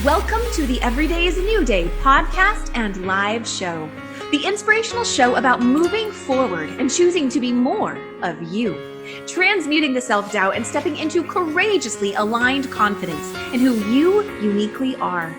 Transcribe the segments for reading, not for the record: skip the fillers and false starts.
Welcome to the Every Day is a New Day podcast and live show, the inspirational show about moving forward and choosing to be more of you, transmuting the self-doubt and stepping into courageously aligned confidence in who you uniquely are.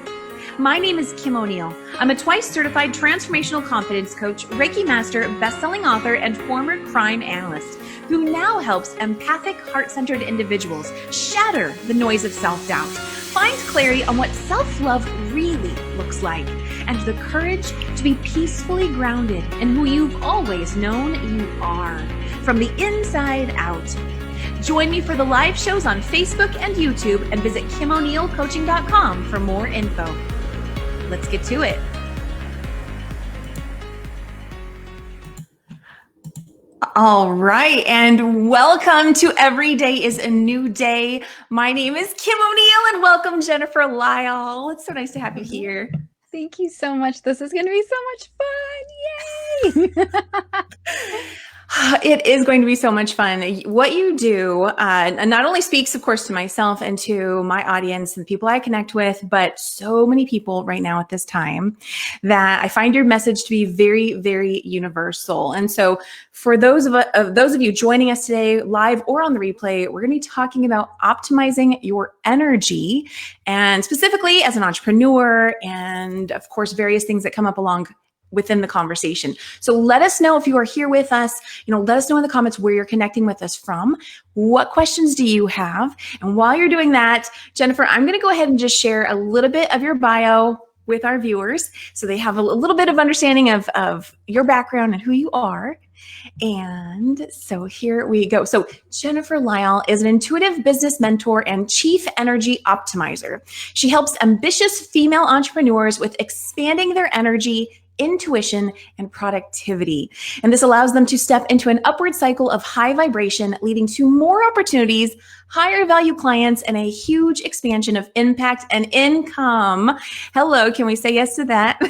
My name is Kim O'Neill. I'm a twice certified transformational confidence coach, Reiki master, best-selling author, and former crime analyst who now helps empathic, heart-centered individuals shatter the noise of self-doubt, find clarity on what self-love really looks like, and the courage to be peacefully grounded in who you've always known you are, from the inside out. Join me for the live shows on Facebook and YouTube, and visit KimO'NeillCoaching.com for more info. Let's get to it. All right, and welcome to Every Day is a New Day. My name is Kim O'Neill, and welcome Jennifer Lyall. It's so nice to have you here. Thank you so much. This is going to be so much fun. Yay! It is going to be so much fun. What you do not only speaks, of course, to myself and to my audience and the people I connect with, but so many people right now at this time that I find your message to be very, very universal. And so for those of you joining us today, live or on the replay, we're going to be talking about optimizing your energy, and specifically as an entrepreneur, and of course, various things that come up along within the conversation. So let us know if you are here with us. Let us know in the comments where you're connecting with us from. What questions do you have? And while you're doing that, Jennifer, I'm going to go ahead and just share a little bit of your bio with our viewers so they have a little bit of understanding of your background and who you are. And so here we go. So Jennifer Lyall is an intuitive business mentor and chief energy optimizer. She helps ambitious female entrepreneurs with expanding their energy, intuition, and productivity. And this allows them to step into an upward cycle of high vibration, leading to more opportunities, higher value clients, and a huge expansion of impact and income. Hello, can we say yes to that?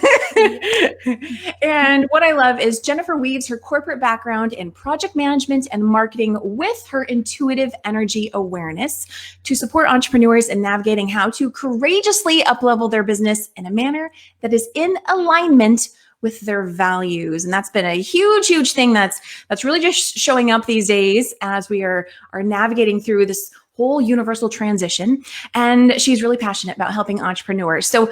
And what I love is Jennifer weaves her corporate background in project management and marketing with her intuitive energy awareness to support entrepreneurs in navigating how to courageously uplevel their business in a manner that is in alignment with their values. And that's been a huge, huge thing that's really just showing up these days as we are navigating through this whole universal transition. And she's really passionate about helping entrepreneurs. So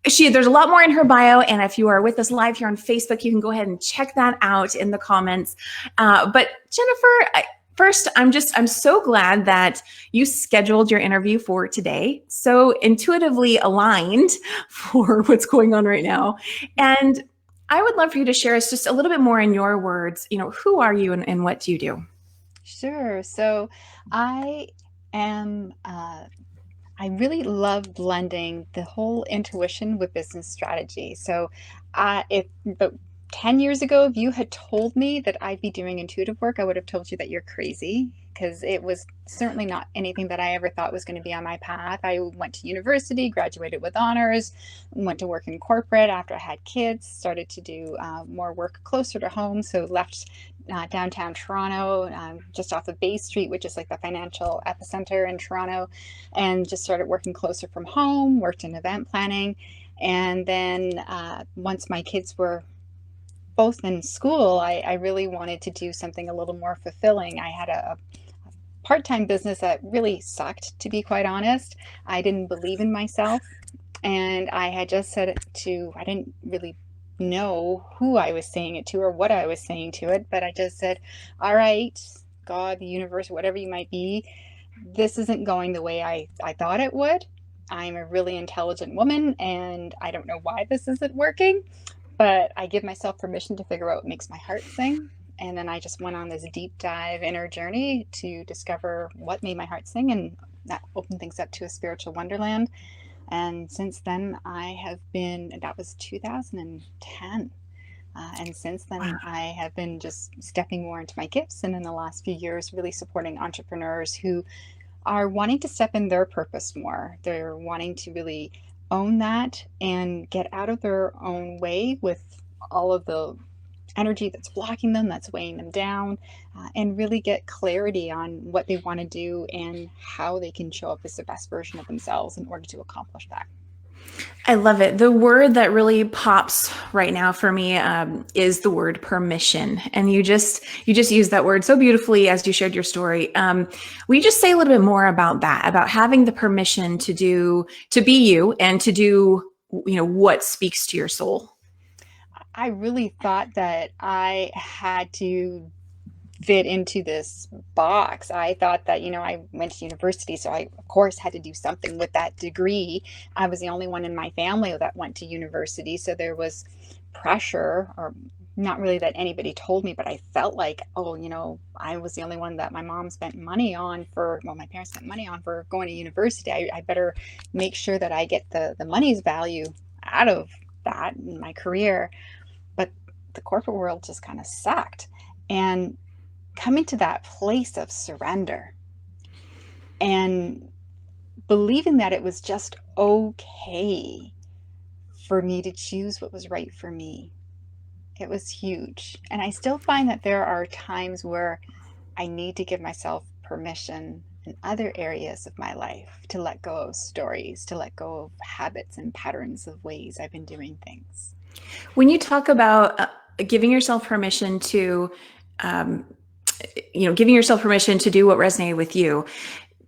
there's a lot more in her bio. And if you are with us live here on Facebook, you can go ahead and check that out in the comments. But Jennifer, first, I'm so glad that you scheduled your interview for today. So intuitively aligned for what's going on right now. And I would love for you to share us just a little bit more in your words. Who are you and what do you do? Sure. So I really love blending the whole intuition with business strategy. So if about 10 years ago, if you had told me that I'd be doing intuitive work, I would have told you that you're crazy, because it was certainly not anything that I ever thought was going to be on my path. I went to university, graduated with honors, went to work in corporate after I had kids, started to do more work closer to home. So left downtown Toronto, just off of Bay Street, which is like the financial epicenter in Toronto, and just started working closer from home, worked in event planning. And then once my kids were both in school, I really wanted to do something a little more fulfilling. I had a part-time business that really sucked, to be quite honest. I didn't believe in myself, and I had just said it I didn't really know who I was saying it to or what I was saying to it, but I just said, all right, God, the universe, whatever you might be, this isn't going the way I thought it would. I'm a really intelligent woman, and I don't know why this isn't working. But I give myself permission to figure out what makes my heart sing. And then I just went on this deep dive inner journey to discover what made my heart sing, and that opened things up to a spiritual wonderland. And since then that was 2010. And since then, wow. I have been just stepping more into my gifts. And in the last few years, really supporting entrepreneurs who are wanting to step in their purpose more. They're wanting to really own that and get out of their own way with all of the energy that's blocking them, that's weighing them down, and really get clarity on what they want to do and how they can show up as the best version of themselves in order to accomplish that. I love it. The word that really pops right now for me is the word permission, and you just used that word so beautifully as you shared your story. Will you just say a little bit more about that, about having the permission to be you, and to do what speaks to your soul? I really thought that I had to fit into this box. I thought that, I went to university, so I, of course, had to do something with that degree. I was the only one in my family that went to university, so there was pressure, or not really that anybody told me, but I felt like, oh, I was the only one that my mom spent money on for, well, my parents spent money on for going to university. I better make sure that I get the money's value out of that in my career. But the corporate world just kind of sucked. And coming to that place of surrender and believing that it was just okay for me to choose what was right for me. It was huge. And I still find that there are times where I need to give myself permission in other areas of my life to let go of stories, to let go of habits and patterns of ways I've been doing things. When you talk about giving yourself permission um, giving yourself permission to do what resonated with you,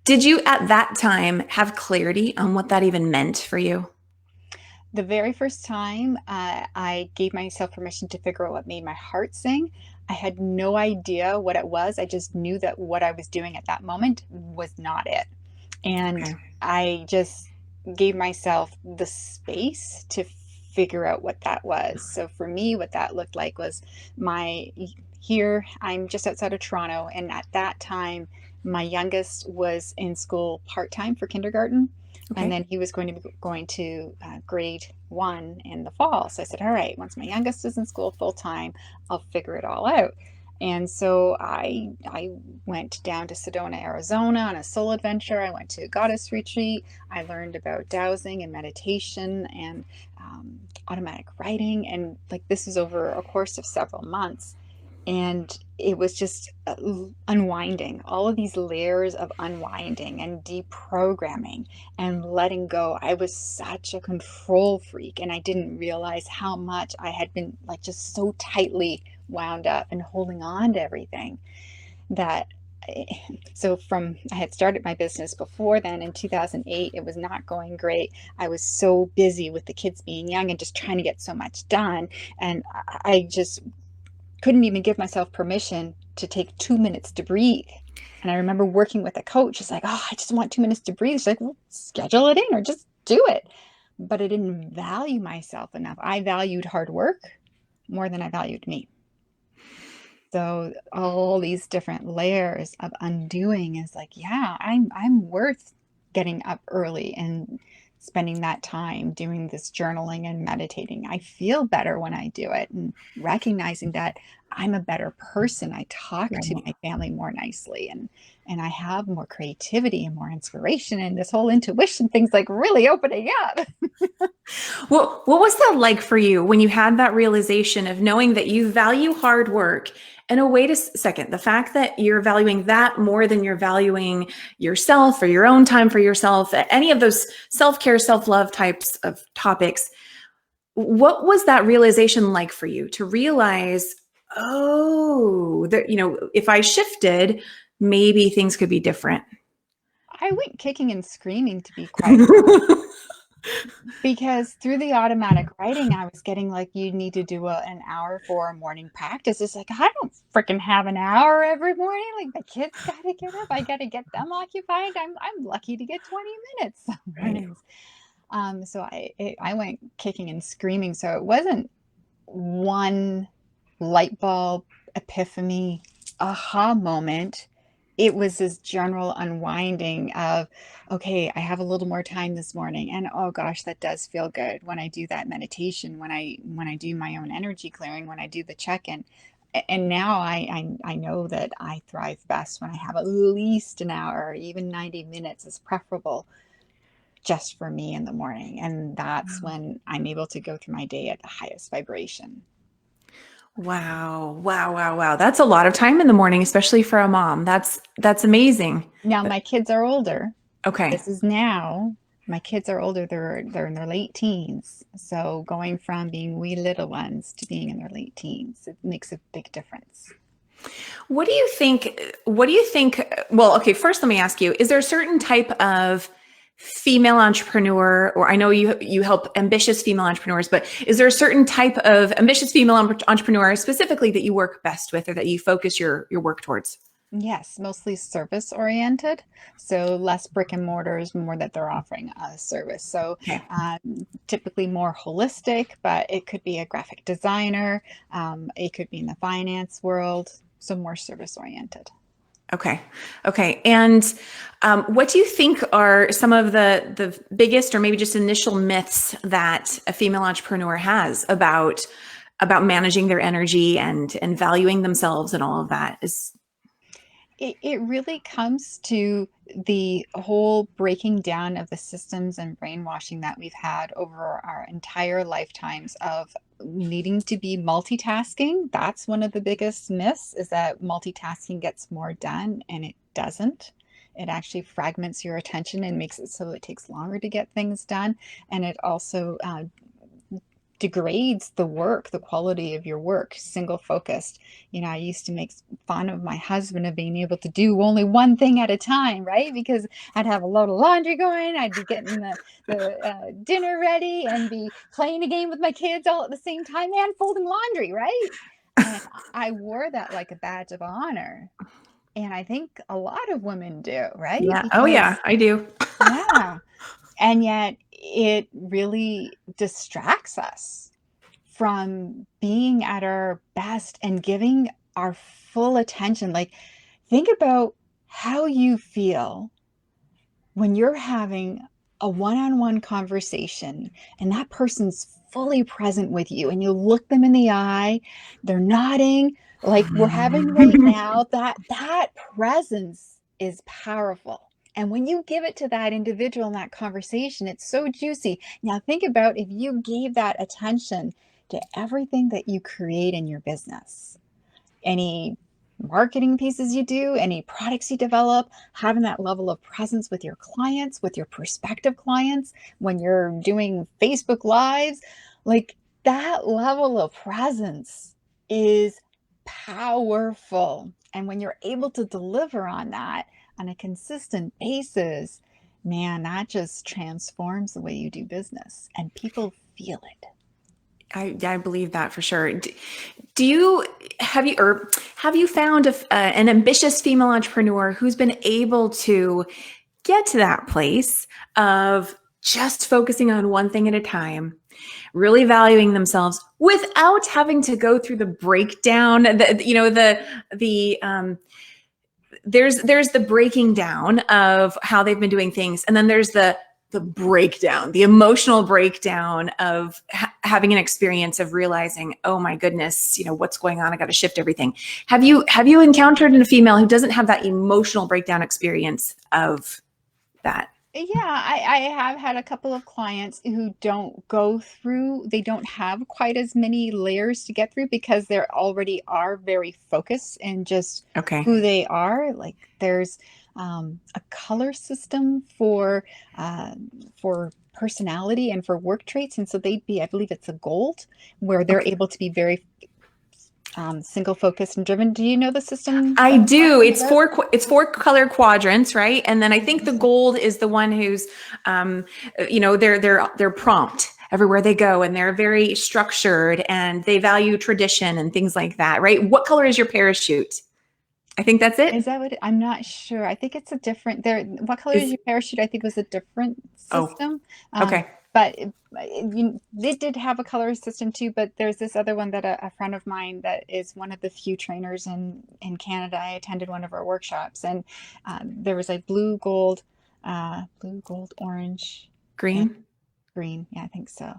did you at that time have clarity on what that even meant for you? The very first time I gave myself permission to figure out what made my heart sing, I had no idea what it was. I just knew that what I was doing at that moment was not it. And Okay. I just gave myself the space to figure out what that was. So for me, what that looked like was my here, I'm just outside of Toronto. And at that time, my youngest was in school part time for kindergarten. And Okay. then he was going to be going to grade one in the fall. So I said, all right, once my youngest is in school full time, I'll figure it all out. And so I went down to Sedona, Arizona on a soul adventure. I went to a goddess retreat. I learned about dowsing and meditation and automatic writing. And like this is over a course of several months. And it was just unwinding, all of these layers of unwinding and deprogramming and letting go. I was such a control freak, and I didn't realize how much I had been like just so tightly wound up and holding on to everything that. So from I had started my business before then in 2008. It was not going great. I was so busy with the kids being young and just trying to get so much done, and I just couldn't even give myself permission to take 2 minutes to breathe. And I remember working with a coach. It's like, oh, I just want 2 minutes to breathe. She's like, well, schedule it in or just do it. But I didn't value myself enough. I valued hard work more than I valued me. So all these different layers of undoing is like, yeah, I'm worth getting up early and spending that time doing this journaling and meditating. I feel better when I do it, and recognizing that I'm a better person. I talk to Right. my family more nicely, and I have more creativity and more inspiration, and this whole intuition thing's like really opening up. Well, what was that like for you when you had that realization of knowing that you value hard work? And oh, wait a second, the fact that you're valuing that more than you're valuing yourself or your own time for yourself, any of those self care, self love types of topics, what was that realization like for you to realize, oh, that, if I shifted, maybe things could be different? I went kicking and screaming, to be quite because through the automatic writing, I was getting like, you need to do an hour for a morning practice. It's like, I don't freaking have an hour every morning. Like the kids got to get up. I got to get them occupied. I'm lucky to get 20 minutes some Right. mornings. So I went kicking and screaming. So it wasn't one light bulb epiphany aha moment. It was this general unwinding of, okay, I have a little more time this morning, and oh gosh, that does feel good when I do that meditation, when I do my own energy clearing, when I do the check-in. And now I know that I thrive best when I have at least an hour, even 90 minutes is preferable just for me in the morning. And that's when I'm able to go through my day at the highest vibration. Wow. Wow. Wow. Wow. That's a lot of time in the morning, especially for a mom. That's amazing. Now my kids are older. Okay. This is now. My kids are older, they're in their late teens. So going from being wee little ones to being in their late teens, it makes a big difference. What do you think? What do you think? Well, okay, first let me ask you, is there a certain type of female entrepreneur, or I know you help ambitious female entrepreneurs, but is there a certain type of ambitious female entrepreneur specifically that you work best with or that you focus your work towards? Yes, mostly service oriented. So less brick and mortars, more that they're offering a service. So Okay. typically more holistic, but it could be a graphic designer. It could be in the finance world. So more service oriented. Okay. Okay. And what do you think are some of the biggest or maybe just initial myths that a female entrepreneur has about managing their energy and valuing themselves and all of that? Is It really comes to the whole breaking down of the systems and brainwashing that we've had over our entire lifetimes of needing to be multitasking. That's one of the biggest myths, is that multitasking gets more done, and it doesn't. It actually fragments your attention and makes it so it takes longer to get things done. And it also degrades the work, the quality of your work, single focused. I used to make fun of my husband of being able to do only one thing at a time, right? Because I'd have a load of laundry going, I'd be getting the dinner ready and be playing a game with my kids all at the same time and folding laundry, right? And I wore that like a badge of honor. And I think a lot of women do, right? yeah. Oh yeah, Because, I do. yeah. And yet it really distracts us from being at our best and giving our full attention. Like, think about how you feel when you're having a one-on-one conversation and that person's fully present with you and you look them in the eye, they're nodding like we're having right now. That presence is powerful. And when you give it to that individual in that conversation, it's so juicy. Now think about if you gave that attention to everything that you create in your business, any marketing pieces you do, any products you develop, having that level of presence with your clients, with your prospective clients, when you're doing Facebook Lives, like that level of presence is powerful. And when you're able to deliver on that on a consistent basis, man, that just transforms the way you do business and people feel it. I believe that for sure. Do you have you found an ambitious female entrepreneur who's been able to get to that place of just focusing on one thing at a time, really valuing themselves without having to go through the breakdown? There's the breaking down of how they've been doing things, and then there's the breakdown, the emotional breakdown of having an experience of realizing, oh my goodness, what's going on? I got to shift everything. Have you encountered a female who doesn't have that emotional breakdown experience of that? Yeah, I have had a couple of clients who they don't have quite as many layers to get through because they already are very focused in just Okay. who they are. Like there's a color system uh, for personality and for work traits. And so I believe it's a gold, where they're Okay. able to be very single focused and driven. Do you know the system I that I'm do. talking It's about? four color quadrants, right? And then I think the gold is the one who's, they're prompt everywhere they go, and they're very structured, and they value tradition and things like that, right? What color is your parachute? I think that's Is it. that what I'm not sure. I think it's a different there. What color is Is your parachute? I think was a different oh, system. okay, But it did have a color system too, but there's this other one that a friend of mine that is one of the few trainers in Canada. I attended one of our workshops, and there was a blue, gold, orange, and green. green. Yeah, I think so.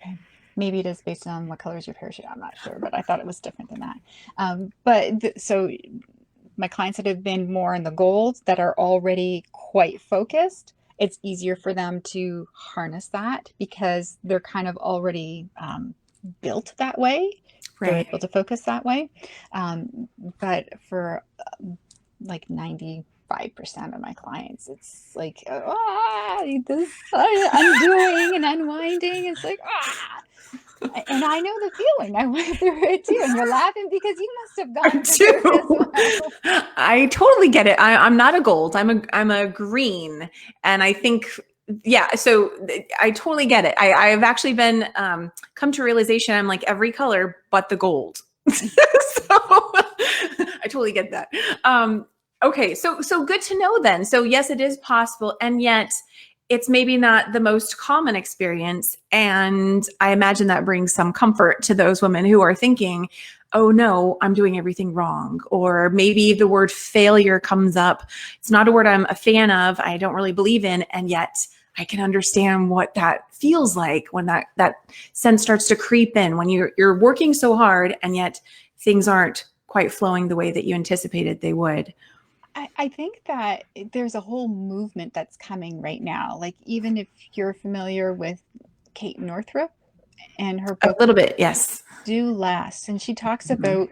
Okay. Maybe it is based on what color is your parachute. I'm not sure, but I thought it was different than that. So my clients that have been more in the gold that are already quite focused, it's easier for them to harness that because they're kind of already built that way. They're Right. able to focus that way. But for like 90 5% of my clients. It's like, this undoing and unwinding. It's like, and I know the feeling. I went through it too. And you're laughing because you must have I gone through it as do. well. I totally get it. I'm not a gold. I'm a green, and I think yeah. So I totally get it. I've actually been come to realization. I'm like every color but the gold. So I totally get that. Okay, so good to know then. So yes, it is possible, and yet it's maybe not the most common experience. And I imagine that brings some comfort to those women who are thinking, oh no, I'm doing everything wrong. Or maybe the word failure comes up. It's not a word I'm a fan of. I don't really believe in. And yet I can understand what that feels like when that sense starts to creep in, when you're working so hard and yet things aren't quite flowing the way that you anticipated they would. I think that there's a whole movement that's coming right now. Like, even if you're familiar with Kate Northrup and her A book, little bit, yes. Do Less. And she talks Mhm. about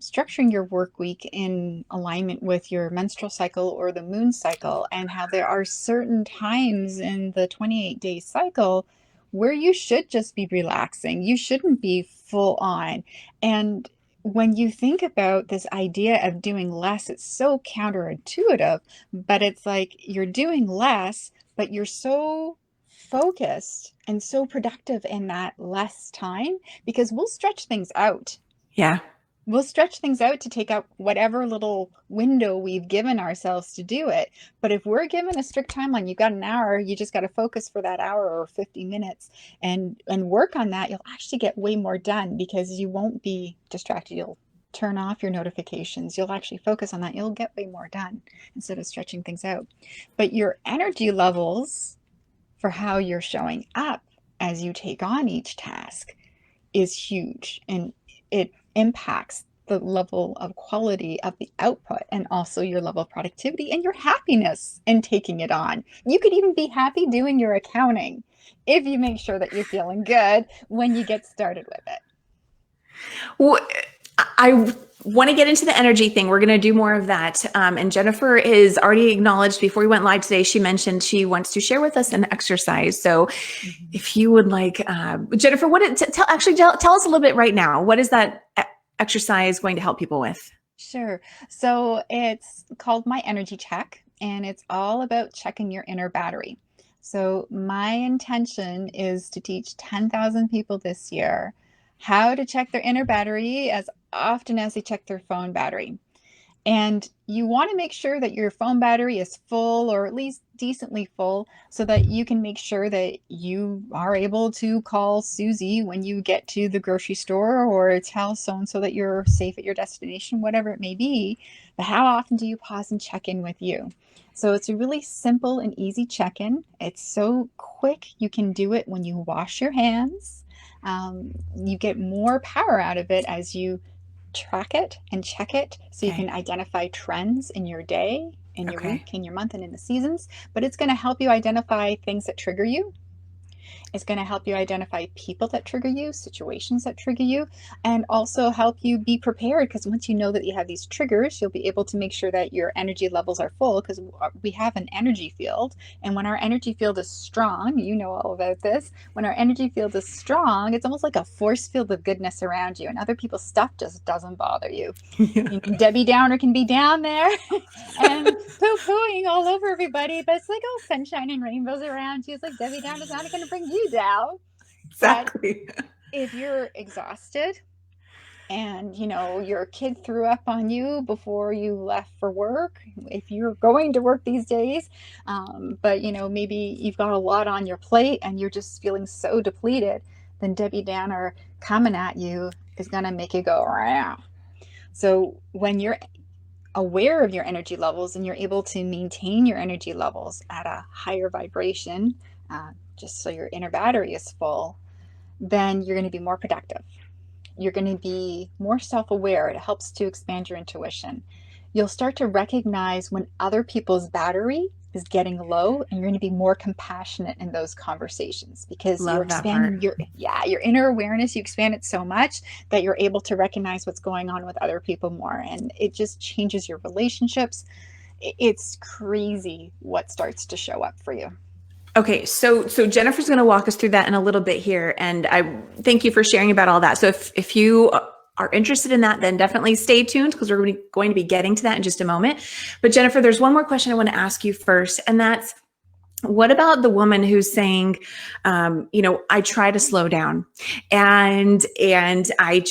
structuring your work week in alignment with your menstrual cycle or the moon cycle, and how there are certain times in the 28-day cycle where you should just be relaxing. You shouldn't be full on. And when you think about this idea of doing less, it's so counterintuitive, but it's like you're doing less, but you're so focused and so productive in that less time, because we'll stretch things out. Yeah. We'll stretch things out to take out whatever little window we've given ourselves to do it. But if we're given a strict timeline, you've got an hour, you just got to focus for that hour or 50 minutes and work on that, you'll actually get way more done because you won't be distracted. You'll turn off your notifications. You'll actually focus on that. You'll get way more done instead of stretching things out. But your energy levels for how you're showing up as you take on each task is huge, and it impacts the level of quality of the output and also your level of productivity and your happiness in taking it on. You could even be happy doing your accounting if you make sure that you're feeling good when you get started with it. Well, I want to get into the energy thing. We're going to do more of that. And Jennifer is already acknowledged before we went live today. She mentioned she wants to share with us an exercise. So if you would like, Jennifer, tell us a little bit right now. What is that exercise going to help people with? Sure. So it's called My Energy Check, and it's all about checking your inner battery. So my intention is to teach 10,000 people this year how to check their inner battery as often as they check their phone battery. And you want to make sure that your phone battery is full, or at least decently full, so that you can make sure that you are able to call Susie when you get to the grocery store, or tell so and so that you're safe at your destination, whatever it may be. But how often do you pause and check in with you? So it's a really simple and easy check-in. It's so quick. You can do it when you wash your hands. You get more power out of it as you track it and check it, so you Okay. can identify trends in your day, in your Okay. week, in your month, and in the seasons. But it's going to help you identify things that trigger you. It's going to help you identify people that trigger you, situations that trigger you, and also help you be prepared, because once you know that you have these triggers, you'll be able to make sure that your energy levels are full, because we have an energy field. And when our energy field is strong, you know all about this, when our energy field is strong, it's almost like a force field of goodness around you, and other people's stuff just doesn't bother you. You know, Debbie Downer can be down there and poo-pooing all over everybody, but it's like, oh, sunshine and rainbows around you. It's like Debbie Downer's not going to bring you down. But Exactly. if you're exhausted and your kid threw up on you before you left for work, if you're going to work these days, but maybe you've got a lot on your plate and you're just feeling so depleted, then Debbie Downer coming at you is going to make you go around. So when you're aware of your energy levels and you're able to maintain your energy levels at a higher vibration, just so your inner battery is full, then you're going to be more productive. You're going to be more self-aware. It helps to expand your intuition. You'll start to recognize when other people's battery is getting low, and you're going to be more compassionate in those conversations, because you're Love that part. expanding your inner awareness. You expand it so much that you're able to recognize what's going on with other people more, and it just changes your relationships. It's crazy what starts to show up for you. Okay, so Jennifer's going to walk us through that in a little bit here, and I thank you for sharing about all that. So if you are interested in that, then definitely stay tuned because we're going to be getting to that in just a moment. But Jennifer, there's one more question I want to ask you first, and that's, what about the woman who's saying, I try to slow down, and I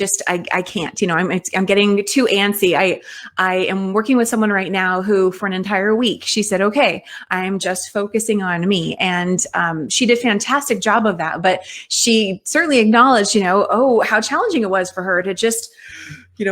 can't. I'm getting too antsy. I am working with someone right now who, for an entire week, she said, "Okay, I'm just focusing on me," and she did a fantastic job of that. But she certainly acknowledged, how challenging it was for her to just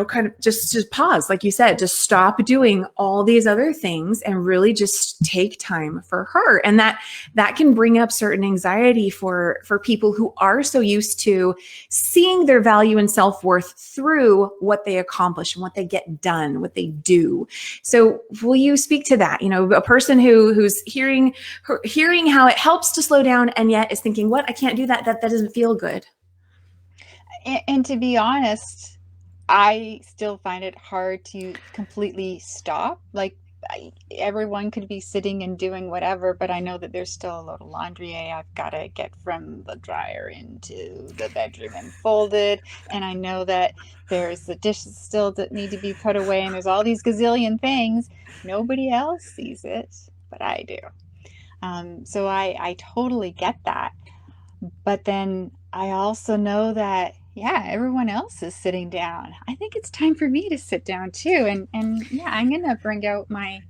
kind of just pause, like you said, just stop doing all these other things and really just take time for her. And that can bring up certain anxiety for people who are so used to seeing their value and self-worth through what they accomplish and what they get done, what they do. So will you speak to that? A person who's hearing how it helps to slow down and yet is thinking, what, I can't do that. That doesn't feel good. And to be honest, I still find it hard to completely stop. Like, everyone could be sitting and doing whatever, but I know that there's still a load of laundry I've got to get from the dryer into the bedroom and folded. And I know that there's the dishes still that need to be put away, and there's all these gazillion things. Nobody else sees it, but I do. So I totally get that. But then I also know that, yeah, everyone else is sitting down. I think it's time for me to sit down too. And yeah, I'm gonna bring out my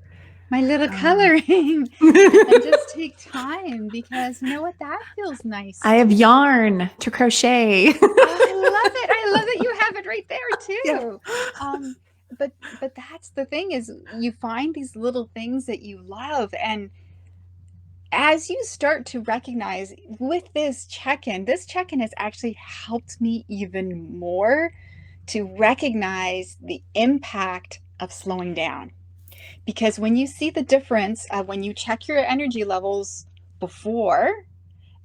little coloring and just take time, because you know what, that feels nice I have too. yarn to crochet. Oh, I love it. I love that you have it right there Yeah. too. But that's the thing, is you find these little things that you love, and as you start to recognize with this check-in has actually helped me even more to recognize the impact of slowing down. Because when you see the difference of when you check your energy levels before,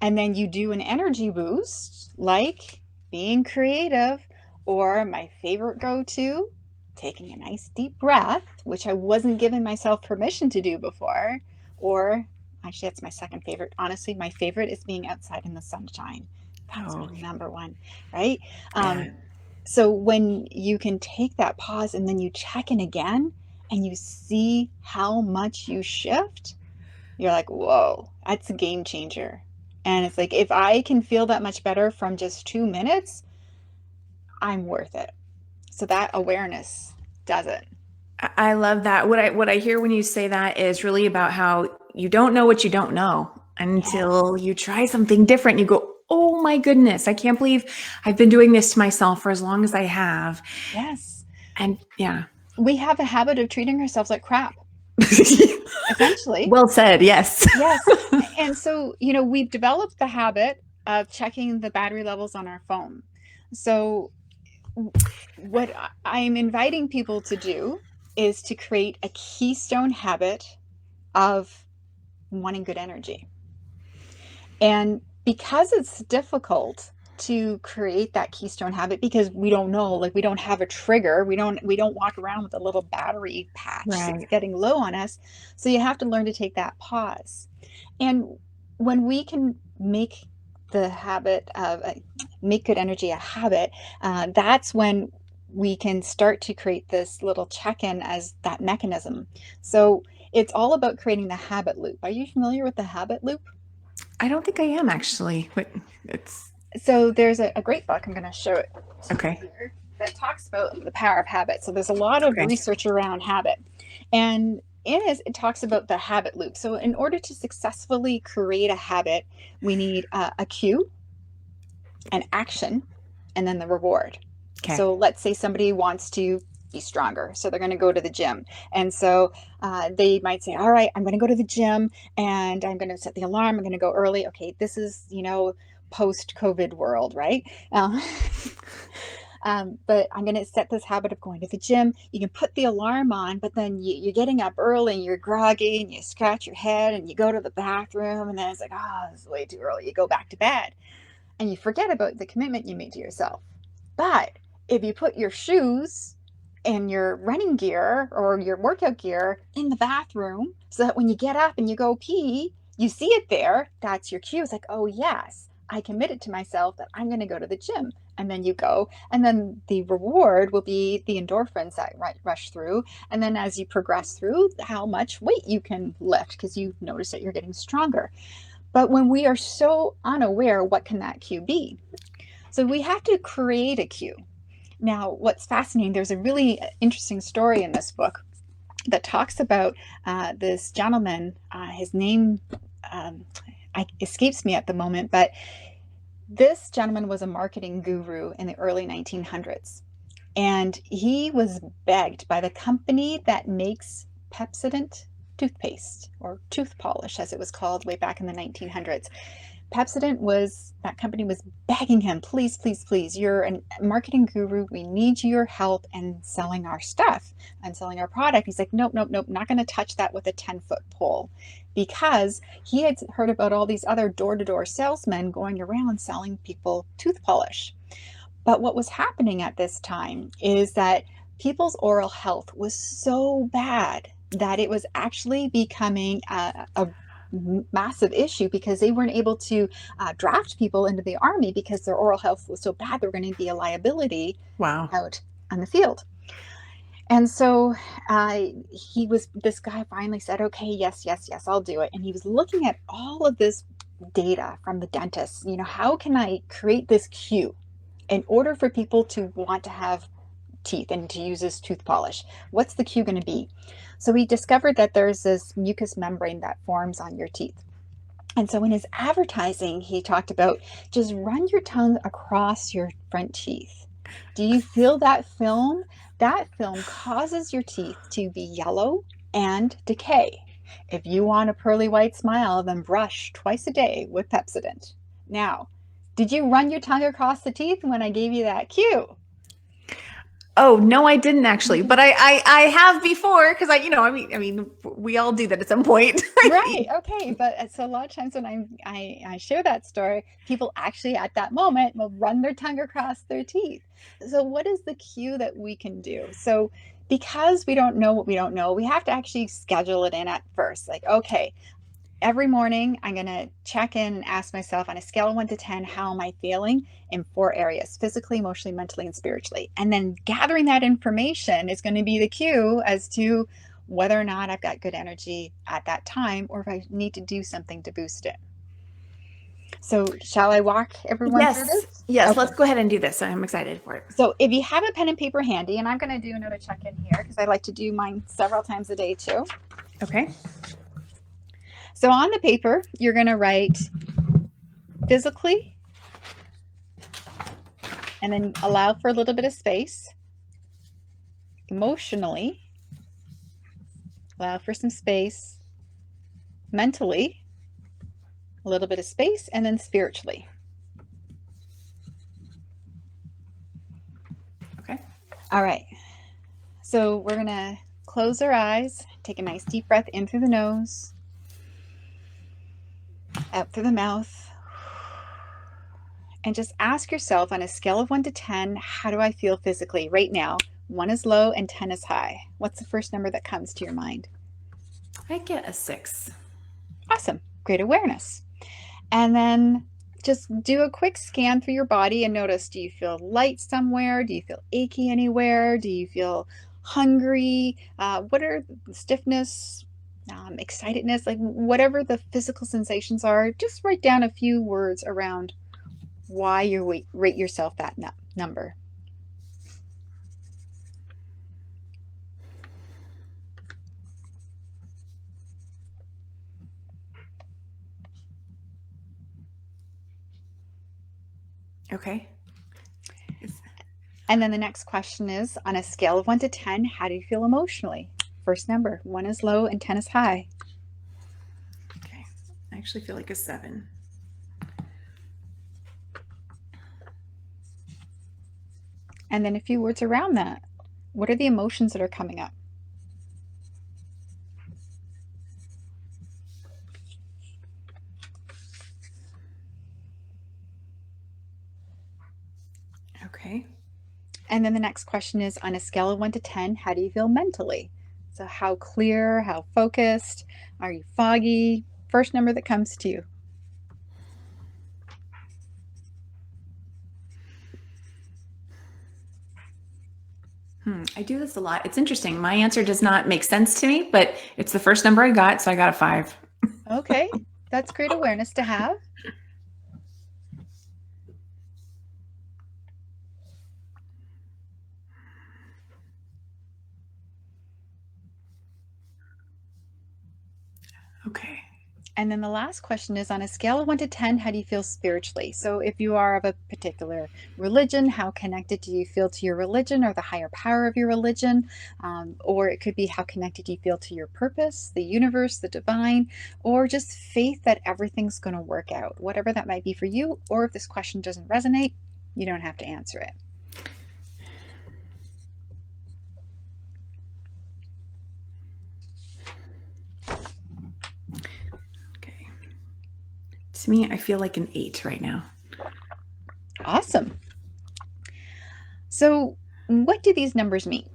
and then you do an energy boost, like being creative, or my favorite go-to, taking a nice deep breath, which I wasn't giving myself permission to do before, or actually, that's my second favorite. Honestly, my favorite is being outside in the sunshine. That's my number one, right? Yeah. So when you can take that pause and then you check in again and you see how much you shift, you're like, whoa, that's a game changer. And it's like, if I can feel that much better from just 2 minutes, I'm worth it. So that awareness does it. I love that. What I hear when you say that is really about how you don't know what you don't know Yes. until you try something different. You go, "Oh my goodness, I can't believe I've been doing this to myself for as long as I have." Yes. And yeah. We have a habit of treating ourselves like crap, essentially. Well said. Yes. Yes. And so, we've developed the habit of checking the battery levels on our phone. So, what I'm inviting people to do is to create a keystone habit of wanting good energy. And because it's difficult to create that keystone habit, because we don't know, like, we don't have a trigger, we don't walk around with a little battery patch that's Right. getting low on us. So you have to learn to take that pause. And when we can make the habit of make good energy a habit, that's when we can start to create this little check-in as that mechanism. So it's all about creating the habit loop. Are you familiar with the habit loop? I don't think I am actually, but it's So there's a great book, I'm going to show it to you okay. here, that talks about the power of habit. So there's a lot of Okay. research around habit. And in it talks about the habit loop. So in order to successfully create a habit, we need a cue, an action, and then the reward. Okay. So let's say somebody wants to be stronger. So they're going to go to the gym. And so they might say, all right, I'm going to go to the gym and I'm going to set the alarm. I'm going to go early. Okay, this is, post-COVID world, right? Uh, but I'm going to set this habit of going to the gym. You can put the alarm on, but then you're getting up early and you're groggy and you scratch your head and you go to the bathroom, and then it's like, oh, this is way too early. You go back to bed and you forget about the commitment you made to yourself. But if you put your shoes in your running gear or your workout gear in the bathroom so that when you get up and you go pee, you see it there. That's your cue. It's like, oh, yes, I committed to myself that I'm going to go to the gym. And then you go, and then the reward will be the endorphins that rush through. And then as you progress through, how much weight you can lift because you notice that you're getting stronger. But when we are so unaware, what can that cue be? So we have to create a cue. Now, what's fascinating, there's a really interesting story in this book that talks about this gentleman. His name escapes me at the moment, but this gentleman was a marketing guru in the early 1900s. And he was begged by the company that makes Pepsodent toothpaste, or tooth polish as it was called way back in the 1900s. That company was begging him, please, please, please, you're a marketing guru. We need your help in selling our stuff and selling our product. He's like, nope, nope, nope, not going to touch that with a 10-foot pole, because he had heard about all these other door-to-door salesmen going around selling people tooth polish. But what was happening at this time is that people's oral health was so bad that it was actually becoming a massive issue, because they weren't able to draft people into the army because their oral health was so bad they were going to be a liability Wow. out on the field. And so this guy finally said, okay, yes, yes, yes, I'll do it. And he was looking at all of this data from the dentist. How can I create this cue in order for people to want to have teeth and to use this tooth polish? What's the cue going to be? So he discovered that there's this mucous membrane that forms on your teeth. And so in his advertising, he talked about just run your tongue across your front teeth. Do you feel that film? That film causes your teeth to be yellow and decay. If you want a pearly white smile, then brush twice a day with Pepsodent. Now, did you run your tongue across the teeth when I gave you that cue? Oh, no, I didn't actually, but I have before, because I mean, we all do that at some point. Right. Okay. But so a lot of times when I share that story, people actually at that moment will run their tongue across their teeth. So what is the cue that we can do? So because we don't know what we don't know, we have to actually schedule it in at first. Like, okay, every morning I'm going to check in and ask myself on a scale of 1 to 10, how am I feeling in 4 areas: physically, emotionally, mentally, and spiritually. And then gathering that information is going to be the cue as to whether or not I've got good energy at that time, or if I need to do something to boost it. So shall I walk everyone through Yes, this? yes, Okay. let's go ahead and do this. I'm excited for it. So if you have a pen and paper handy, and I'm going to do another check-in here because I like to do mine several times a day too. Okay. So on the paper, you're going to write physically, and then allow for a little bit of space. Emotionally, allow for some space. Mentally, a little bit of space, and then spiritually. Okay. All right. So we're going to close our eyes, take a nice deep breath in through the nose, out through the mouth, and just ask yourself on a scale of 1 to 10, how do I feel physically right now? 1 is low and 10 is high. What's the first number that comes to your mind? I get a 6. Awesome. Great awareness. And then just do a quick scan through your body and notice, do you feel light somewhere? Do you feel achy anywhere? Do you feel hungry? What are the stiffness, excitedness, like whatever the physical sensations are? Just write down a few words around why you rate yourself that number. Okay. And then the next question is, on a scale of 1 to 10, how do you feel emotionally? First number, 1 is low and 10 is high. Okay. I actually feel like a 7. And then a few words around that. What are the emotions that are coming up? Okay. And then the next question is, on a scale of 1 to 10, how do you feel mentally? So how clear, how focused, are you foggy? First number that comes to you. I do this a lot. It's interesting. My answer does not make sense to me, but it's the first number I got, so I got a 5. Okay, that's great awareness to have. Okay. And then the last question is, on a scale of 1 to 10, how do you feel spiritually? So if you are of a particular religion, how connected do you feel to your religion or the higher power of your religion? Or it could be, how connected do you feel to your purpose, the universe, the divine, or just faith that everything's going to work out, whatever that might be for you. Or if this question doesn't resonate, you don't have to answer it. Okay. To me, I feel like an 8 right now. Awesome. So what do these numbers mean?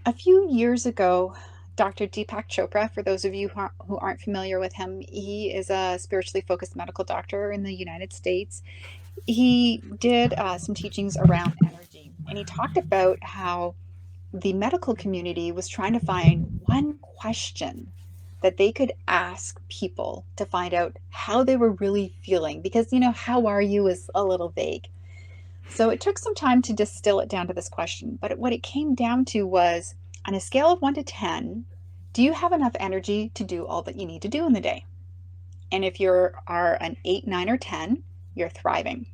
A few years ago, Dr. Deepak Chopra, for those of you who aren't familiar with him, he is a spiritually focused medical doctor in the United States. He did some teachings around energy, and he talked about how the medical community was trying to find one question that they could ask people to find out how they were really feeling, because, how are you is a little vague. So it took some time to distill it down to this question, but what it came down to was, on a scale of 1 to 10, do you have enough energy to do all that you need to do in the day? And if you are an 8, 9, or 10, you're thriving.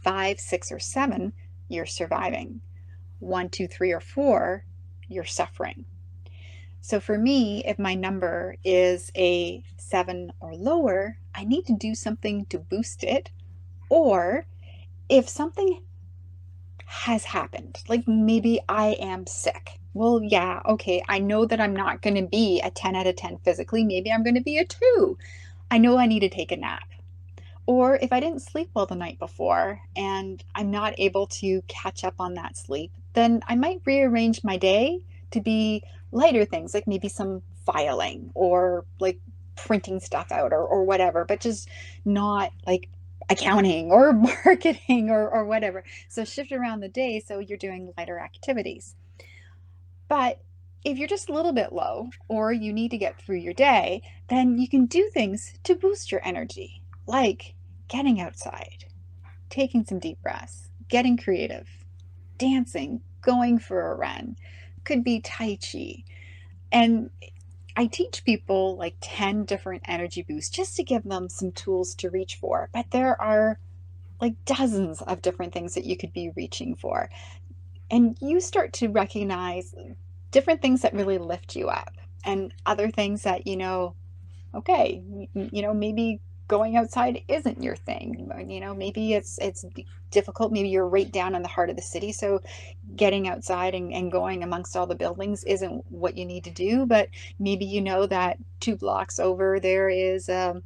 5, 6, or 7, you're surviving. 1, 2, 3, or 4, you're suffering. So for me, if my number is a 7 or lower, I need to do something to boost it. Or if something has happened, like maybe I am sick. Well, yeah, okay, I know that I'm not going to be a 10 out of 10 physically. Maybe I'm going to be a 2. I know I need to take a nap. Or if I didn't sleep well the night before and I'm not able to catch up on that sleep, then I might rearrange my day to be lighter things, like maybe some filing or like printing stuff out or whatever, but just not like accounting or marketing or whatever. So shift around the day so you're doing lighter activities. But if you're just a little bit low or you need to get through your day, then you can do things to boost your energy, like getting outside, taking some deep breaths, getting creative, dancing, going for a run, could be Tai Chi. And I teach people like 10 different energy boosts just to give them some tools to reach for. But there are like dozens of different things that you could be reaching for. And you start to recognize different things that really lift you up and other things that, okay, maybe going outside isn't your thing. Maybe it's difficult. Maybe you're right down in the heart of the city. So getting outside and going amongst all the buildings isn't what you need to do. But maybe that 2 blocks over there is a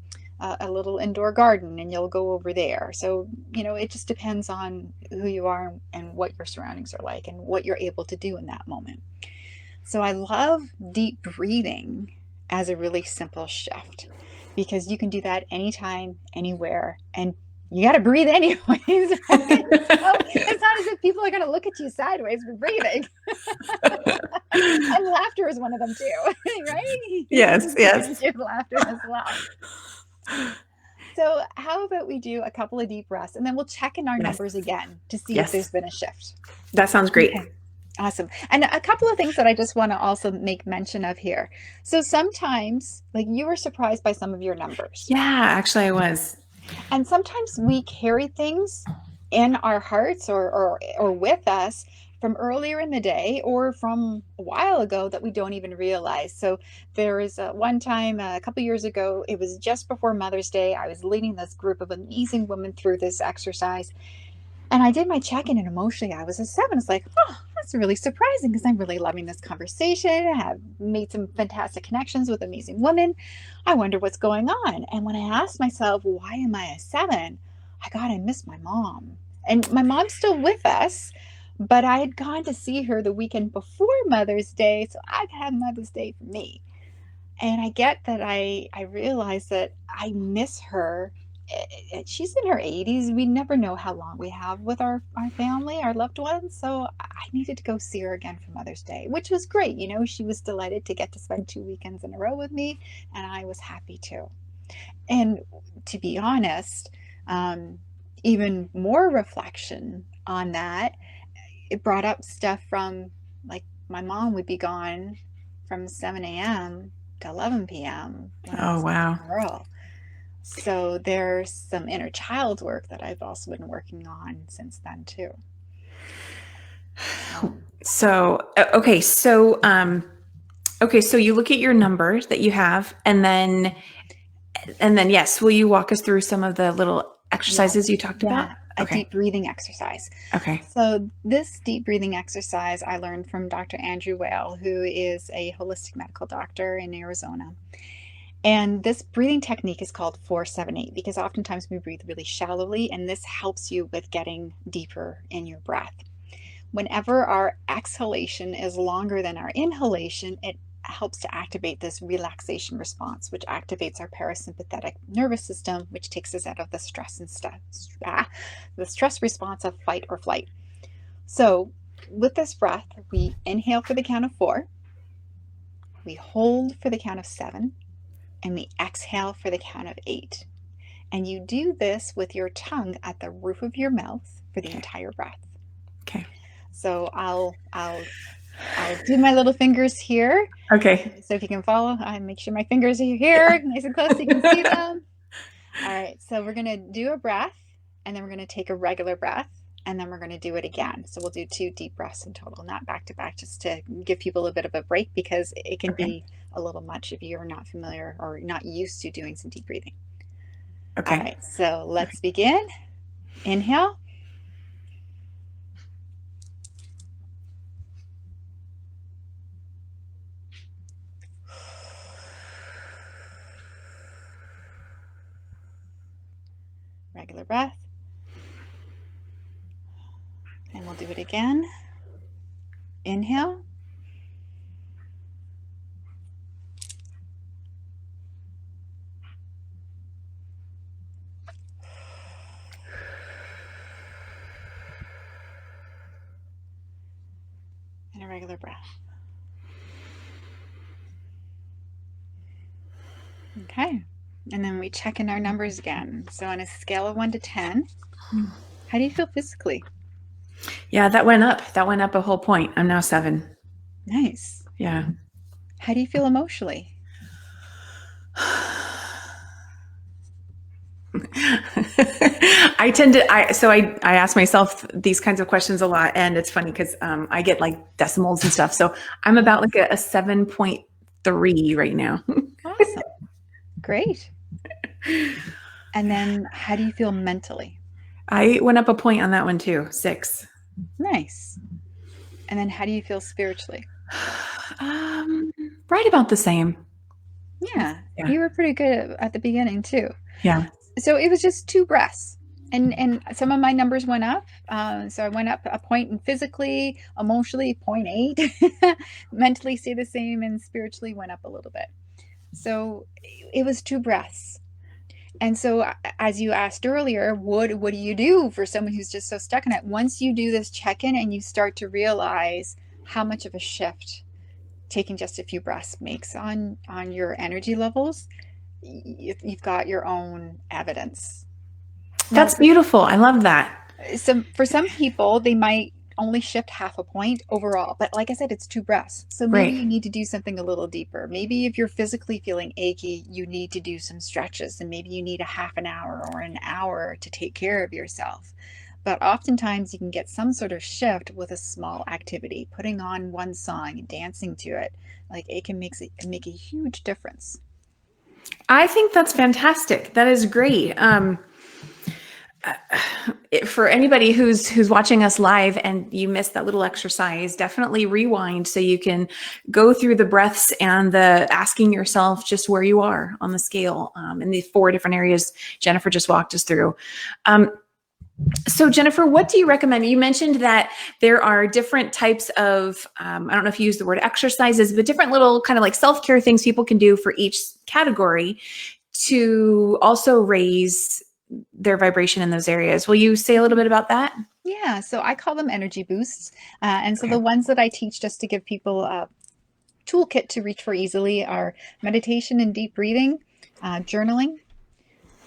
little indoor garden and you'll go over there. So, it just depends on who you are and what your surroundings are like and what you're able to do in that moment. So I love deep breathing as a really simple shift, because you can do that anytime, anywhere, and you got to breathe anyways, right? So it's not as if people are going to look at you sideways for breathing. And laughter is one of them too, right? Yes, yes. Do laughter as well. So how about we do a couple of deep breaths and then we'll check in our numbers again to see if there's been a shift. That sounds great. Okay. Awesome. And a couple of things that I just want to also make mention of here. So sometimes, like, you were surprised by some of your numbers. Yeah, actually I was. And sometimes we carry things in our hearts or with us from earlier in the day or from a while ago that we don't even realize. So there was one time a couple years ago, it was just before Mother's Day. I was leading this group of amazing women through this exercise. And I did my check-in and emotionally I was a 7. It's like, oh, that's really surprising because I'm really loving this conversation. I have made some fantastic connections with amazing women. I wonder what's going on. And when I asked myself, why am I a 7? I miss my mom. And my mom's still with us, but I had gone to see her the weekend before Mother's Day, so I've had Mother's Day for me. And I get that I realize that I miss her. She's in her 80s. We never know how long we have with our family, our loved ones. So I needed to go see her again for Mother's Day, which was great. You know, she was delighted to get to spend 2 weekends in a row with me, and I was happy too. And to be honest, even more reflection on that, it brought up stuff from, like, my mom would be gone from 7 a.m. to 11 p.m. when I Oh, was a wow. little girl. So there's some inner child work that I've also been working on since then too. Okay. So you look at your numbers that you have, and then yes, will you walk us through some of the little exercises you talked about? A Okay. deep breathing exercise. Okay. So this deep breathing exercise I learned from Dr. Andrew Lyall, who is a holistic medical doctor in Arizona. And this breathing technique is called 478 because oftentimes we breathe really shallowly, and this helps you with getting deeper in your breath. Whenever our exhalation is longer than our inhalation, it helps to activate this relaxation response, which activates our parasympathetic nervous system, which takes us out of the the stress response of fight or flight. So with this breath, we inhale for the count of 4, we hold for the count of 7, and we exhale for the count of 8. And you do this with your tongue at the roof of your mouth for the entire breath. Okay. So I'll do my little fingers here. Okay. So if you can follow, I make sure my fingers are here, nice and close so you can see them. All right, so we're gonna do a breath, and then we're gonna take a regular breath, and then we're gonna do it again. So we'll do 2 deep breaths in total, not back to back, just to give people a bit of a break because it can be a little much if you're not familiar or not used to doing some deep breathing. Okay. All right, so let's begin. Inhale. Regular breath. And we'll do it again. Inhale. And a regular breath. Okay. And then we check in our numbers again. So on a scale of 1 to 10, how do you feel physically? Yeah, that went up. That went up a whole point. I'm now 7. Nice. Yeah. How do you feel emotionally? I ask myself these kinds of questions a lot, and it's funny because I get like decimals and stuff. So I'm about like a 7.3 right now. Awesome. Great. And then how do you feel mentally? I went up a point on that one too, 6. Nice. And then how do you feel spiritually? Right about the same. Yeah. You were pretty good at the beginning too. Yeah. So it was just 2 breaths. And some of my numbers went up. So I went up a point, and physically, emotionally, 0.8. Mentally stayed the same, and spiritually went up a little bit. So it was 2 breaths. And so, as you asked earlier, what do you do for someone who's just so stuck in it? Once you do this check-in and you start to realize how much of a shift taking just a few breaths makes on your energy levels, you've got your own evidence. That's beautiful. I love that. So for some people, they might only shift half a point overall. But like I said, it's 2 breaths. So maybe you need to do something a little deeper. Maybe if you're physically feeling achy, you need to do some stretches, and maybe you need a half an hour or an hour to take care of yourself. But oftentimes you can get some sort of shift with a small activity, putting on one song and dancing to it. Like it can make a huge difference. I think that's fantastic. That is great. For anybody who's watching us live and you missed that little exercise, definitely rewind so you can go through the breaths and the asking yourself just where you are on the scale in the 4 different areas Jennifer just walked us through. So Jennifer, what do you recommend? You mentioned that there are different types of, I don't know if you use the word exercises, but different little kind of like self-care things people can do for each category to also raise their vibration in those areas. Will you say a little bit about that? Yeah, so I call them energy boosts. And so Okay. the ones that I teach just to give people a toolkit to reach for easily are meditation and deep breathing, journaling,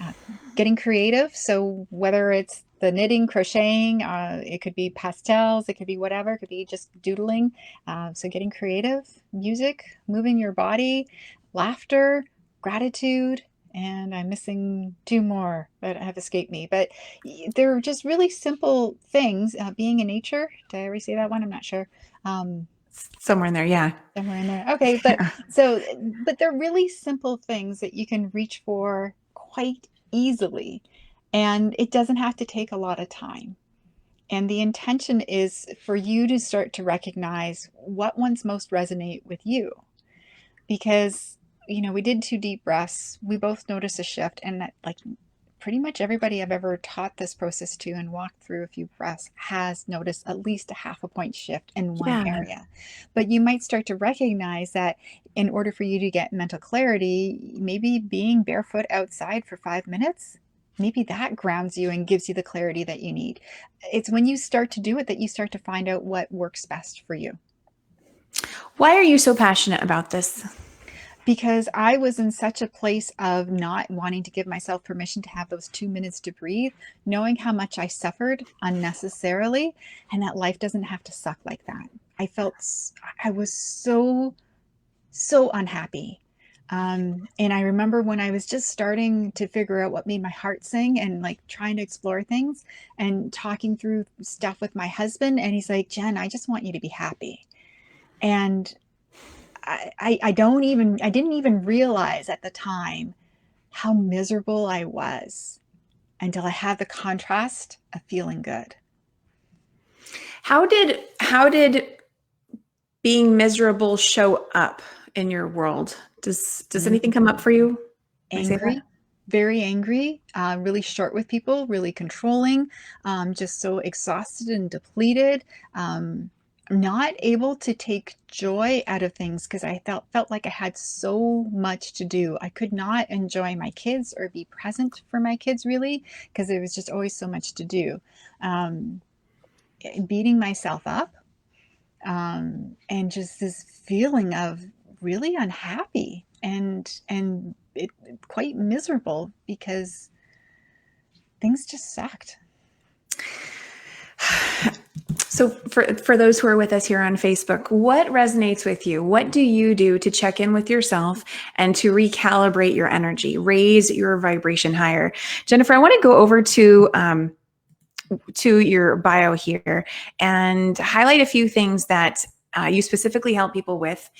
uh, getting creative. So whether it's the knitting, crocheting, it could be pastels, it could be whatever, it could be just doodling. So getting creative, music, moving your body, laughter, gratitude, and I'm missing two more that have escaped me. But they're just really simple things. Being in nature. Did I already say that one? I'm not sure. Um, Somewhere in there, yeah. Somewhere in there. Okay, but so but they're really simple things that you can reach for quite easily, and it doesn't have to take a lot of time. And the intention is for you to start to recognize what ones most resonate with you. Because, we did 2 deep breaths. We both noticed a shift, and that, like, pretty much everybody I've ever taught this process to and walked through a few breaths has noticed at least a half a point shift in one Yeah. area. But you might start to recognize that in order for you to get mental clarity, maybe being barefoot outside for 5 minutes, maybe that grounds you and gives you the clarity that you need. It's when you start to do it that you start to find out what works best for you. Why are you so passionate about this? Because I was in such a place of not wanting to give myself permission to have those 2 minutes to breathe, knowing how much I suffered unnecessarily, and that life doesn't have to suck like that. I was so unhappy. And I remember when I was just starting to figure out what made my heart sing and like trying to explore things and talking through stuff with my husband. And he's like, Jen, I just want you to be happy. And I didn't even realize at the time how miserable I was until I had the contrast of feeling good. How did being miserable show up in your world? Does anything come up for you? Can I say that? Angry, very angry, really short with people, really controlling, just so exhausted and depleted. Not able to take joy out of things because I felt like I had so much to do. I could not enjoy my kids or be present for my kids really because there was just always so much to do. Um, Beating myself up, and just this feeling of really unhappy and quite miserable because things just sucked. So for those who are with us here on Facebook, what resonates with you? What do you do to check in with yourself and to recalibrate your energy, raise your vibration higher? Jennifer, I want to go over to your bio here and highlight a few things that you specifically help people with.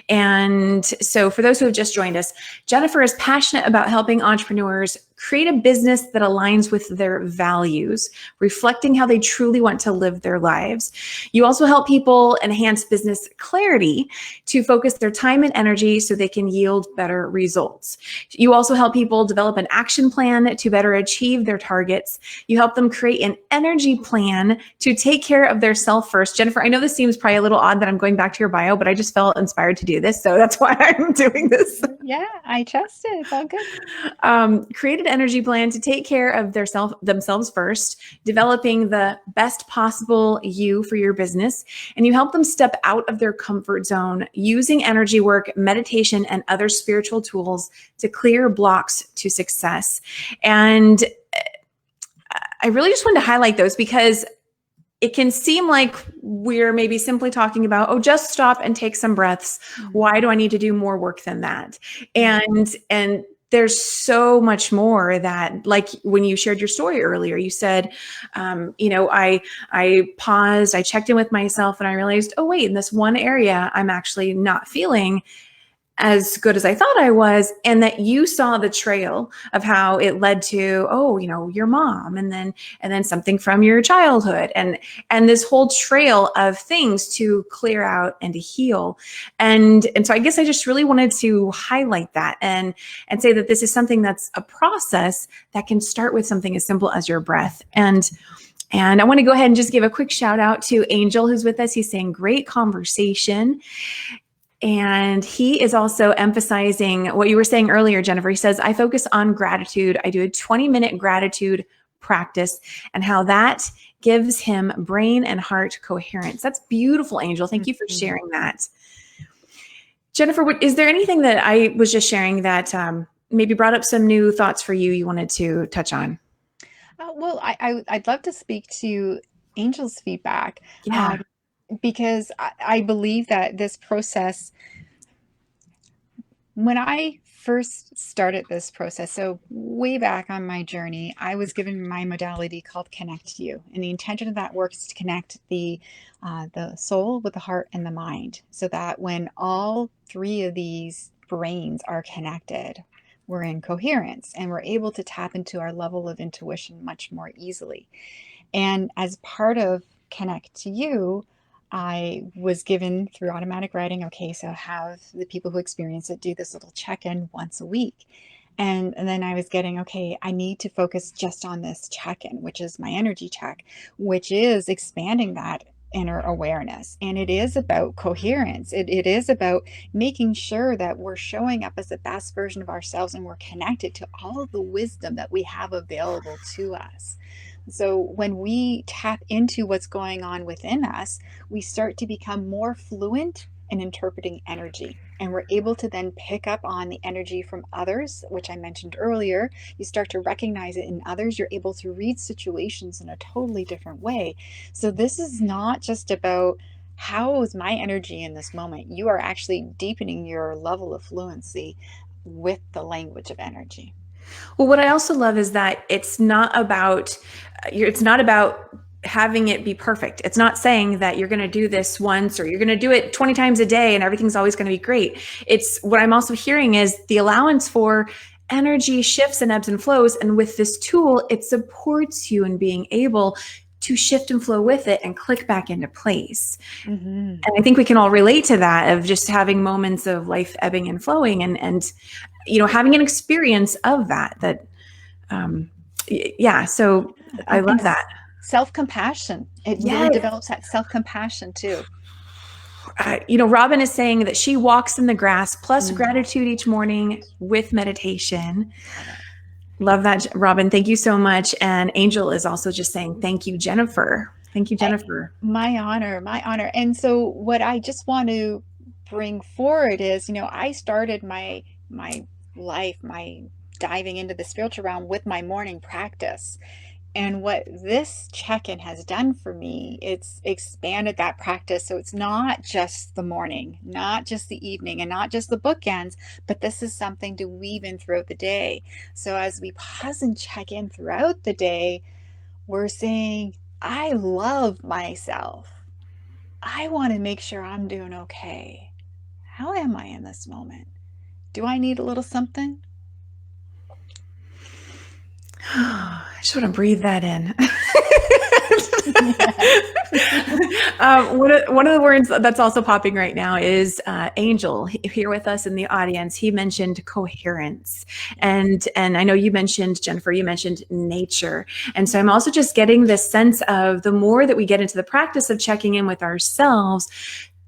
And so for those who have just joined us, Jennifer is passionate about helping entrepreneurs create a business that aligns with their values, reflecting how they truly want to live their lives. You also help people enhance business clarity to focus their time and energy so they can yield better results. You also help people develop an action plan to better achieve their targets. You help them create an energy plan to take care of their self first. Jennifer, I know this seems probably a little odd that I'm going back to your bio, but I just felt inspired to do this. So that's why I'm doing this. Yeah, I trust it. It's all good. Create an energy plan to take care of themselves first, developing the best possible you for your business, and you help them step out of their comfort zone using energy work, meditation, and other spiritual tools to clear blocks to success. And I really just wanted to highlight those because it can seem like we're maybe simply talking about, oh, just stop and take some breaths. Why do I need to do more work than that? And there's so much more that, like when you shared your story earlier, you said, I paused, I checked in with myself and I realized, oh, wait, in this one area, I'm actually not feeling as good as I thought I was, and that you saw the trail of how it led to, oh, your mom, and then something from your childhood, and this whole trail of things to clear out and to heal. And so I guess I just really wanted to highlight that and say that this is something that's a process that can start with something as simple as your breath. And I want to go ahead and just give a quick shout out to Angel, who's with us. He's saying great conversation. And he is also emphasizing what you were saying earlier, Jennifer. He says, I focus on gratitude. I do a 20-minute gratitude practice and how that gives him brain and heart coherence. That's beautiful, Angel. Thank you for sharing that. Jennifer, is there anything that I was just sharing that maybe brought up some new thoughts for you wanted to touch on? Well, I'd love to speak to Angel's feedback. Yeah. Because I believe that this process, when I first started this process, so way back on my journey, I was given my modality called Connect You. And the intention of that work is to connect the soul with the heart and the mind, so that when all three of these brains are connected, we're in coherence and we're able to tap into our level of intuition much more easily. And as part of Connect to You, I was given through automatic writing, okay, so have the people who experience it do this little check-in once a week. And then I was getting, okay, I need to focus just on this check-in, which is my energy check, which is expanding that inner awareness. And it is about coherence. It is about making sure that we're showing up as the best version of ourselves and we're connected to all of the wisdom that we have available to us. So when we tap into what's going on within us, we start to become more fluent in interpreting energy. And we're able to then pick up on the energy from others, which I mentioned earlier. You start to recognize it in others. You're able to read situations in a totally different way. So this is not just about how is my energy in this moment. You are actually deepening your level of fluency with the language of energy. Well, what I also love is that it's not about having it be perfect. It's not saying that you're going to do this once or you're going to do it 20 times a day and everything's always going to be great. It's what I'm also hearing is the allowance for energy shifts and ebbs and flows. And with this tool, it supports you in being able to shift and flow with it and click back into place. Mm-hmm. And I think we can all relate to that, of just having moments of life ebbing and flowing and having an experience of that yeah. So I love that. Self-compassion. It really Yes. develops that self-compassion too. Robin is saying that she walks in the grass plus gratitude each morning with meditation. Love that, Robin. Thank you so much. And Angel is also just saying, thank you, Jennifer. Thank you, Jennifer. My honor, my honor. And so what I just want to bring forward is, I started my life, my diving into the spiritual realm with my morning practice. And what this check-in has done for me, it's expanded that practice. So it's not just the morning, not just the evening, and not just the bookends, but this is something to weave in throughout the day. So as we pause and check in throughout the day, we're saying, I love myself. I want to make sure I'm doing okay. How am I in this moment? Do I need a little something? I just want to breathe that in. One of the words that's also popping right now is Angel here with us in the audience. He mentioned coherence, and I know you mentioned, Jennifer, you mentioned nature, and so I'm also just getting this sense of the more that we get into the practice of checking in with ourselves,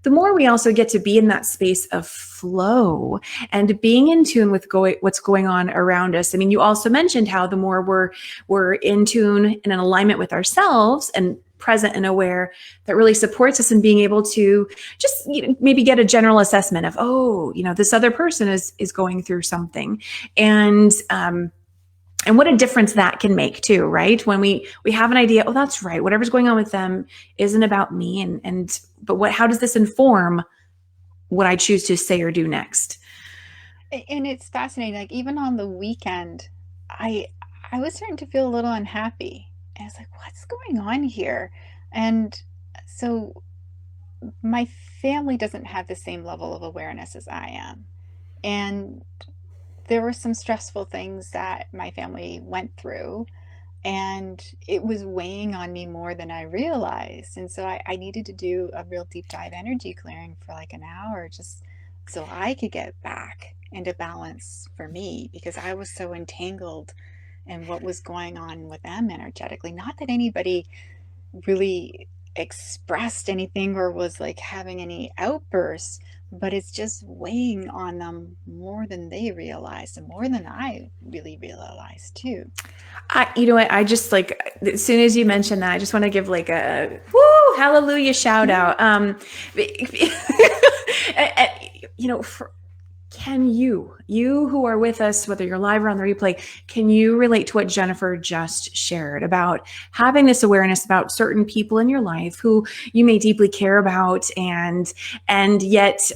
the more we also get to be in that space of flow and being in tune with what's going on around us. I mean, you also mentioned how the more we're in tune and in alignment with ourselves and present and aware, that really supports us in being able to just maybe get a general assessment of, this other person is going through something. And what a difference that can make too, right? When we have an idea, oh, that's right, whatever's going on with them isn't about me. But how does this inform what I choose to say or do next? And it's fascinating. Like even on the weekend, I was starting to feel a little unhappy. And I was like, what's going on here? And so my family doesn't have the same level of awareness as I am. And there were some stressful things that my family went through, and it was weighing on me more than I realized. And so I needed to do a real deep dive energy clearing for like an hour, just so I could get back into balance for me, because I was so entangled in what was going on with them energetically. Not that anybody really expressed anything or was like having any outbursts, but it's just weighing on them more than they realized and more than I really realized too. You know what? I just like, as soon as you mentioned that, I just want to give like a woo, hallelujah shout Yeah. out. You know, can you who are with us, whether you're live or on the replay, can you relate to what Jennifer just shared about having this awareness about certain people in your life who you may deeply care about, and yet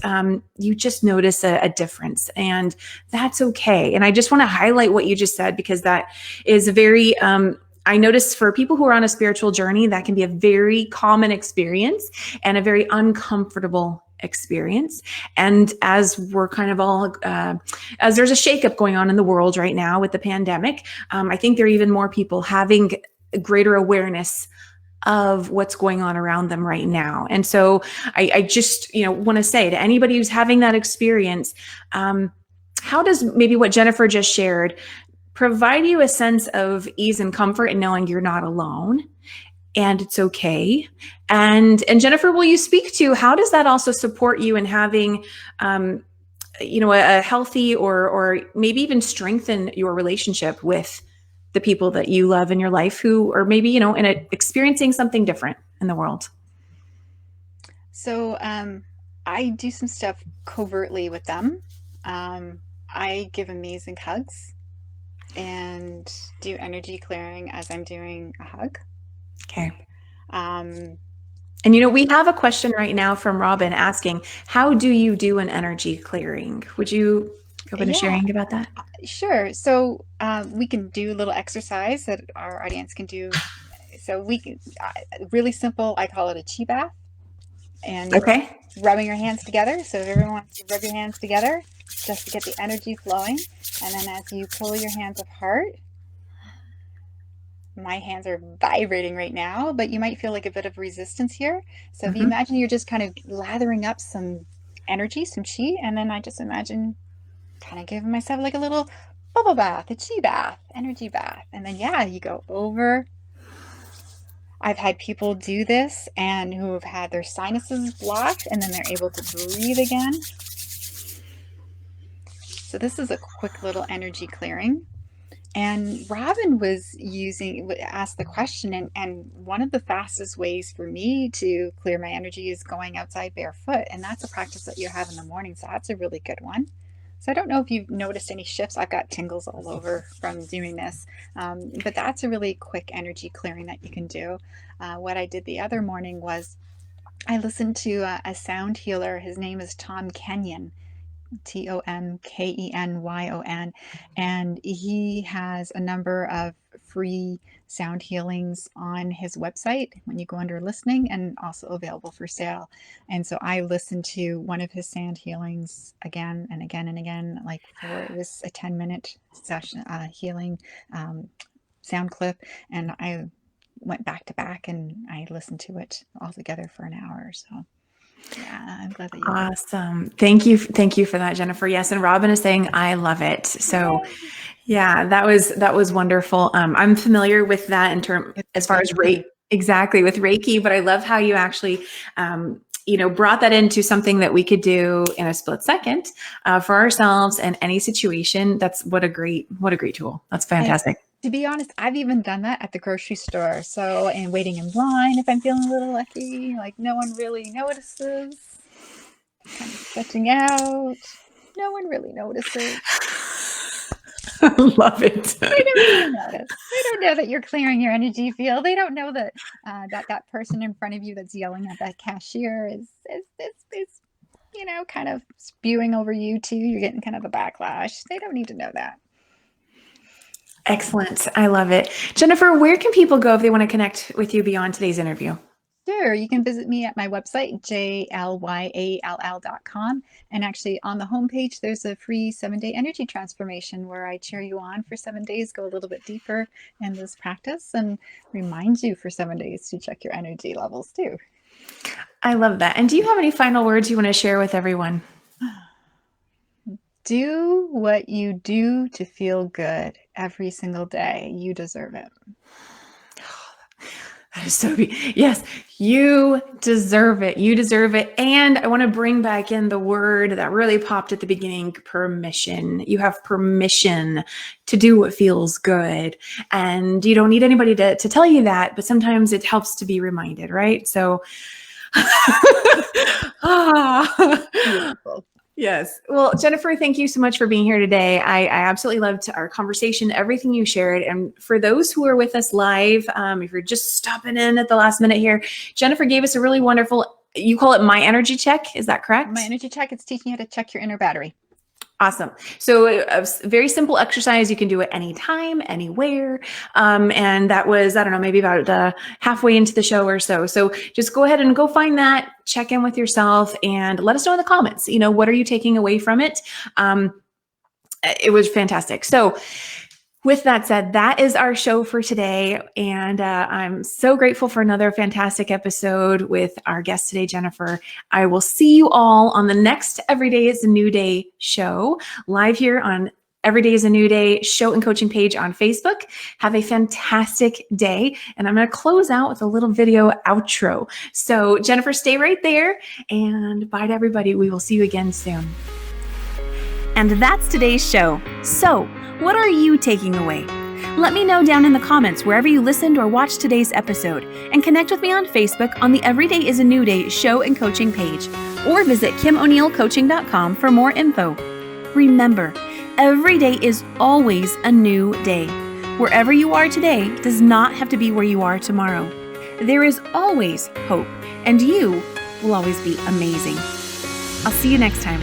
you just notice a difference, and that's okay. And I just want to highlight what you just said, because that is a very I notice for people who are on a spiritual journey, that can be a very common experience and a very uncomfortable experience. And as we're kind of all, as there's a shakeup going on in the world right now with the pandemic, I think there are even more people having greater awareness of what's going on around them right now. And so I just, want to say to anybody who's having that experience, how does maybe what Jennifer just shared provide you a sense of ease and comfort in knowing you're not alone and it's okay? And Jennifer, will you speak to how does that also support you in having a healthy or maybe even strengthen your relationship with the people that you love in your life who are maybe experiencing something different in the world? So I do some stuff covertly with them. I give amazing hugs and do energy clearing as I'm doing a hug. Okay. Um, And we have a question right now from Robin asking, how do you do an energy clearing? Would you go into yeah, sharing about that? sure. So we can do a little exercise that our audience can do. So we can, really simple, I call it a chi bath, and it's Okay. rubbing your hands together. So if everyone wants to rub your hands together just to get the energy flowing. And then as you pull your hands apart, my hands are vibrating right now, but you might feel like a bit of resistance here. So if you Mm-hmm. imagine you're just kind of lathering up some energy, some chi, and then I just imagine kind of giving myself like a little bubble bath, a chi bath, energy bath. And then, yeah, you go over. I've had people do this and who have had their sinuses blocked, and then they're able to breathe again. So this is a quick little energy clearing. And Robin asked the question, and one of the fastest ways for me to clear my energy is going outside barefoot. And that's a practice that you have in the morning. So that's a really good one. So I don't know if you've noticed any shifts. I've got tingles all over from doing this. But that's a really quick energy clearing that you can do. What I did the other morning was I listened to a sound healer. His name is Tom Kenyon. Tomkenyon, and he has a number of free sound healings on his website when you go under listening, and also available for sale. And so I listened to one of his sound healings again and again and again, it was a 10-minute session, healing sound clip, and I went back to back and I listened to it all together for an hour. So yeah, I'm glad that you like. Awesome. Thank you. Thank you for that, Jennifer. Yes. And Robin is saying, I love it. So Yay. yeah, that was wonderful. I'm familiar with that as far as Reiki. exactly with Reiki, but I love how you actually, brought that into something that we could do in a split second for ourselves and any situation. That's what a great tool. That's And fantastic. to be honest, I've even done that at the grocery store. So, and waiting in line if I'm feeling a little lucky, like no one really notices, kind of stretching out. No one really notices. Love it. They don't really notice. They don't know that you're clearing your energy field. They don't know that that person in front of you that's yelling at that cashier is kind of spewing over you too. You're getting kind of a backlash. They don't need to know that. Excellent. I love it. Jennifer, where can people go if they want to connect with you beyond today's interview? Sure, you can visit me at my website, jlyall.com. And actually, on the homepage, there's a free 7-day energy transformation where I cheer you on for 7 days, go a little bit deeper in this practice, and remind you for 7 days to check your energy levels too. I love that. And do you have any final words you want to share with everyone? Do what you do to feel good every single day. You deserve it. That is so yes, you deserve it. You deserve it. And I want to bring back in the word that really popped at the beginning, permission. You have permission to do what feels good. And you don't need anybody to tell you that, but sometimes it helps to be reminded, right? So Beautiful. Yes. Well, Jennifer, thank you so much for being here today. I absolutely loved our conversation, everything you shared. And for those who are with us live, if you're just stopping in at the last minute here, Jennifer gave us a really wonderful, you call it My Energy Check. Is that correct? My energy check, it's teaching you how to check your inner battery. Awesome. So a very simple exercise. You can do it anytime, anywhere. And that was, I don't know, maybe about halfway into the show or so. So just go ahead and go find that, check in with yourself, and let us know in the comments, what are you taking away from it? It was fantastic. So with that said, that is our show for today. And I'm so grateful for another fantastic episode with our guest today, Jennifer. I will see you all on the next Every Day is a New Day show, live here on Every Day is a New Day show and coaching page on Facebook. Have a fantastic day. And I'm going to close out with a little video outro. So Jennifer, stay right there, and bye to everybody. We will see you again soon. And that's today's show. So, what are you taking away? Let me know down in the comments wherever you listened or watched today's episode, and connect with me on Facebook on the Every Day is a New Day show and coaching page, or visit KimO'NeillCoaching.com for more info. Remember, every day is always a new day. Wherever you are today does not have to be where you are tomorrow. There is always hope, and you will always be amazing. I'll see you next time.